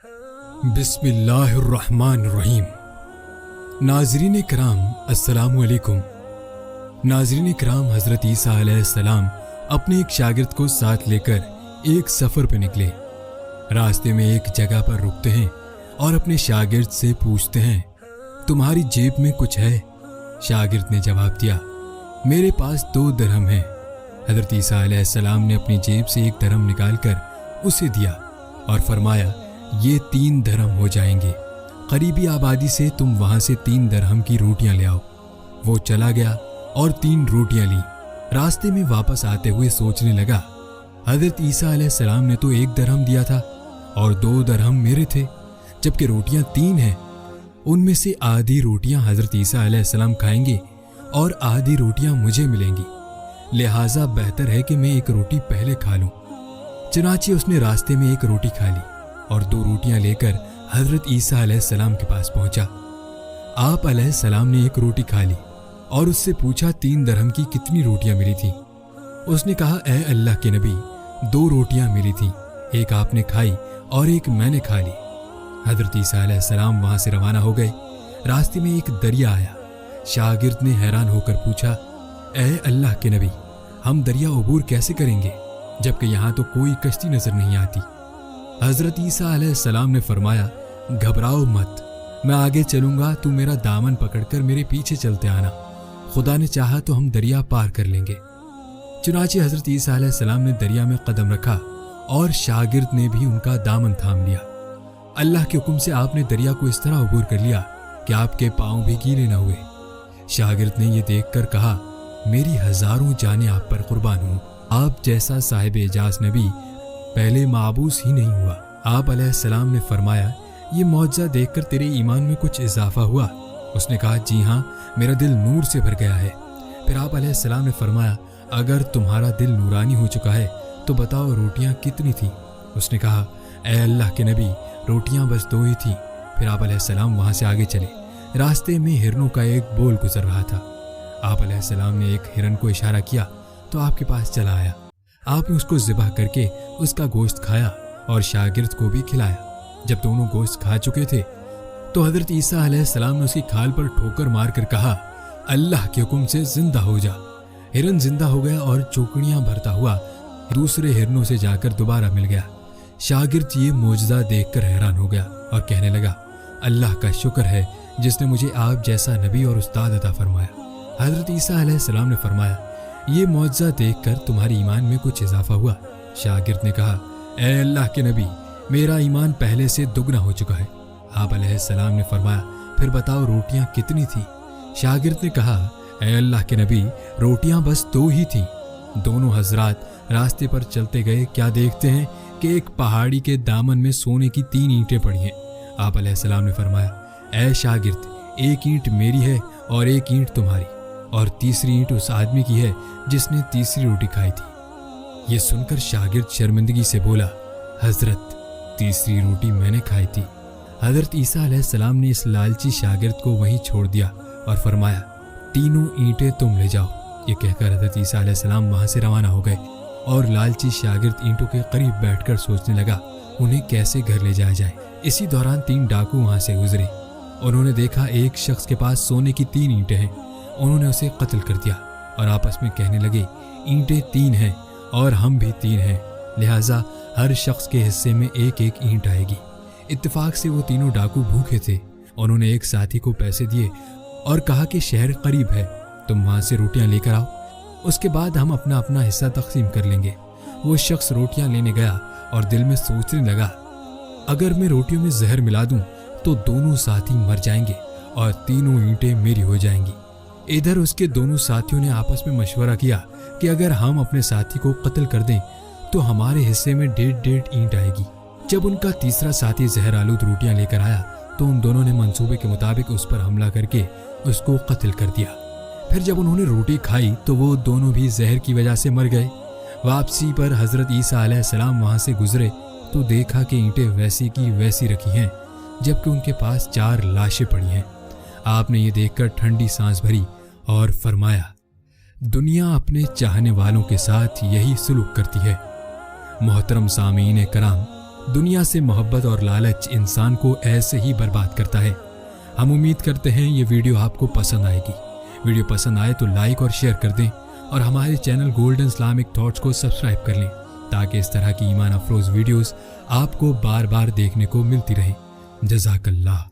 بسم اللہ الرحمن الرحیم۔ ناظرین کرام السلام علیکم۔ ناظرین کرام، حضرت عیسیٰ علیہ السلام اپنے ایک شاگرد کو ساتھ لے کر ایک سفر پہ نکلے۔ راستے میں ایک جگہ پر رکتے ہیں اور اپنے شاگرد سے پوچھتے ہیں، تمہاری جیب میں کچھ ہے؟ شاگرد نے جواب دیا، میرے پاس 2 درہم ہیں۔ حضرت عیسیٰ علیہ السلام نے اپنی جیب سے 1 درہم نکال کر اسے دیا اور فرمایا، یہ 3 درہم ہو جائیں گے، قریبی آبادی سے تم وہاں سے 3 درہم کی روٹیاں لے آؤ۔ وہ چلا گیا اور 3 روٹیاں لیں۔ راستے میں واپس آتے ہوئے سوچنے لگا، حضرت عیسیٰ علیہ السلام نے تو 1 درہم دیا تھا اور 2 درہم میرے تھے، جبکہ روٹیاں 3 ہیں۔ ان میں سے آدھی روٹیاں حضرت عیسیٰ علیہ السلام کھائیں گے اور آدھی روٹیاں مجھے ملیں گی، لہٰذا بہتر ہے کہ میں 1 روٹی پہلے کھا لوں۔ چنانچہ اس نے راستے میں 1 روٹی کھا لی اور 2 روٹیاں لے کر حضرت عیسیٰ علیہ السلام کے پاس پہنچا۔ آپ علیہ السلام نے 1 روٹی کھا لی اور اس سے پوچھا 3 درہم کی کتنی روٹیاں ملی تھیں؟ اس نے کہا، اے اللہ کے نبی، 2 روٹیاں ملی تھیں، 1 آپ نے کھائی اور 1 میں نے کھا لی۔ حضرت عیسیٰ علیہ السلام وہاں سے روانہ ہو گئے۔ راستے میں ایک دریا آیا۔ شاگرد نے حیران ہو کر پوچھا، اے اللہ کے نبی، ہم دریا عبور کیسے کریں گے جبکہ یہاں تو کوئی کشتی نظر نہیں آتی؟ حضرت عیسیٰ علیہ السلام نے فرمایا، گھبراؤ مت، میں آگے چلوں گا، تو میرا دامن پکڑ کر میرے پیچھے چلتے آنا، خدا نے چاہا تو ہم دریا پار کر لیں گے۔ چنانچہ حضرت عیسیٰ علیہ السلام نے دریا میں قدم رکھا اور شاگرد نے بھی ان کا دامن تھام لیا۔ اللہ کے حکم سے آپ نے دریا کو اس طرح عبور کر لیا کہ آپ کے پاؤں بھی گیلے نہ ہوئے۔ شاگرد نے یہ دیکھ کر کہا، میری ہزاروں جانیں آپ پر قربان ہوں، آپ جیسا صاحب اعجاز نبی پہلے معبوس ہی نہیں ہوا۔ آپ علیہ السلام نے فرمایا، یہ معجزہ دیکھ کر تیرے ایمان میں کچھ اضافہ ہوا؟ اس نے کہا، جی ہاں، میرا دل نور سے بھر گیا ہے۔ پھر آپ علیہ السلام نے فرمایا، اگر تمہارا دل نورانی ہو چکا ہے تو بتاؤ روٹیاں کتنی تھیں؟ اس نے کہا، اے اللہ کے نبی، روٹیاں بس 2 ہی تھیں۔ پھر آپ علیہ السلام وہاں سے آگے چلے۔ راستے میں ہرنوں کا ایک بول گزر رہا تھا۔ آپ علیہ السلام نے ایک ہرن کو اشارہ کیا تو آپ کے پاس چلا آیا۔ آپ نے اس کو ذبح کر کے اس کا گوشت کھایا اور شاگرد کو بھی کھلایا۔ جب دونوں گوشت کھا چکے تھے تو حضرت عیسیٰ علیہ السلام نے اس کی کھال پر ٹھوکر مار کر کہا، اللہ کے حکم سے زندہ ہو جا۔ ہرن زندہ ہو گیا اور چوکڑیاں بھرتا ہوا دوسرے ہرنوں سے جا کر دوبارہ مل گیا۔ شاگرد یہ معجزہ دیکھ کر حیران ہو گیا اور کہنے لگا، اللہ کا شکر ہے جس نے مجھے آپ جیسا نبی اور استاد عطا فرمایا۔ حضرت عیسیٰ علیہ السلام نے فرمایا، یہ معجزہ دیکھ کر تمہارے ایمان میں کچھ اضافہ ہوا؟ شاگرد نے کہا، اے اللہ کے نبی، میرا ایمان پہلے سے دگنا ہو چکا ہے۔ آپ علیہ السلام نے فرمایا، پھر بتاؤ روٹیاں کتنی تھیں؟ شاگرد نے کہا، اے اللہ کے نبی، روٹیاں بس 2 ہی تھیں۔ دونوں حضرات راستے پر چلتے گئے، کیا دیکھتے ہیں کہ ایک پہاڑی کے دامن میں سونے کی 3 اینٹیں پڑی ہیں۔ آپ علیہ السلام نے فرمایا، اے شاگرد، 1 اینٹ میری ہے اور 1 اینٹ تمہاری، اور تیسری اینٹ اس آدمی کی ہے جس نے تیسری روٹی کھائی تھی۔ یہ سن کر شاگرد شرمندگی سے بولا، حضرت، تیسری روٹی میں نے کھائی تھی۔ حضرت عیسیٰ علیہ السلام نے اس لالچی شاگرد کو وہیں چھوڑ دیا اور فرمایا، 3 اینٹیں تم لے جاؤ۔ یہ کہہ کر حضرت عیسیٰ علیہ السلام وہاں سے روانہ ہو گئے اور لالچی شاگرد اینٹوں کے قریب بیٹھ کر سوچنے لگا انہیں کیسے گھر لے جایا جائے۔ اسی دوران 3 ڈاکو وہاں سے گزرے۔ انہوں نے دیکھا ایک شخص کے پاس سونے کی 3 اینٹیں ہیں۔ انہوں نے اسے قتل کر دیا اور آپس میں کہنے لگے، اینٹیں 3 ہیں اور ہم بھی 3 ہیں، لہٰذا ہر شخص کے حصے میں 1 اینٹ آئے گی۔ اتفاق سے وہ تینوں ڈاکو بھوکے تھے۔ انہوں نے ایک ساتھی کو پیسے دیے اور کہا کہ شہر قریب ہے، تم وہاں سے روٹیاں لے کر آؤ، اس کے بعد ہم اپنا اپنا حصہ تقسیم کر لیں گے۔ وہ شخص روٹیاں لینے گیا اور دل میں سوچنے لگا، اگر میں روٹیوں میں زہر ملا دوں تو دونوں ساتھی مر جائیں گے اور تینوں اینٹیں میری ہو جائیں گی۔ ادھر اس کے دونوں ساتھیوں نے آپس میں مشورہ کیا کہ اگر ہم اپنے ساتھی کو قتل کر دیں تو ہمارے حصے میں 1.5 اینٹ آئے گی۔ جب ان کا تیسرا ساتھی زہر آلود روٹیاں لے کر آیا تو ان دونوں نے منصوبے کے مطابق اس پر حملہ کر کے اس کو قتل کر دیا۔ پھر جب انہوں نے روٹی کھائی تو وہ دونوں بھی زہر کی وجہ سے مر گئے۔ واپسی پر حضرت عیسیٰ علیہ السلام وہاں سے گزرے تو دیکھا کہ اینٹیں ویسی کی ویسی رکھی ہیں جبکہ ان کے پاس 4 لاشیں پڑی ہیں۔ آپ نے یہ دیکھ کر ٹھنڈی سانس بھری اور فرمایا، دنیا اپنے چاہنے والوں کے ساتھ یہی سلوک کرتی ہے۔ محترم سامعین کرام، دنیا سے محبت اور لالچ انسان کو ایسے ہی برباد کرتا ہے۔ ہم امید کرتے ہیں یہ ویڈیو آپ کو پسند آئے گی۔ ویڈیو پسند آئے تو لائک اور شیئر کر دیں اور ہمارے چینل گولڈن اسلامک تھاٹس کو سبسکرائب کر لیں تاکہ اس طرح کی ایمان افروز ویڈیوز آپ کو بار بار دیکھنے کو ملتی رہیں۔ جزاک اللہ۔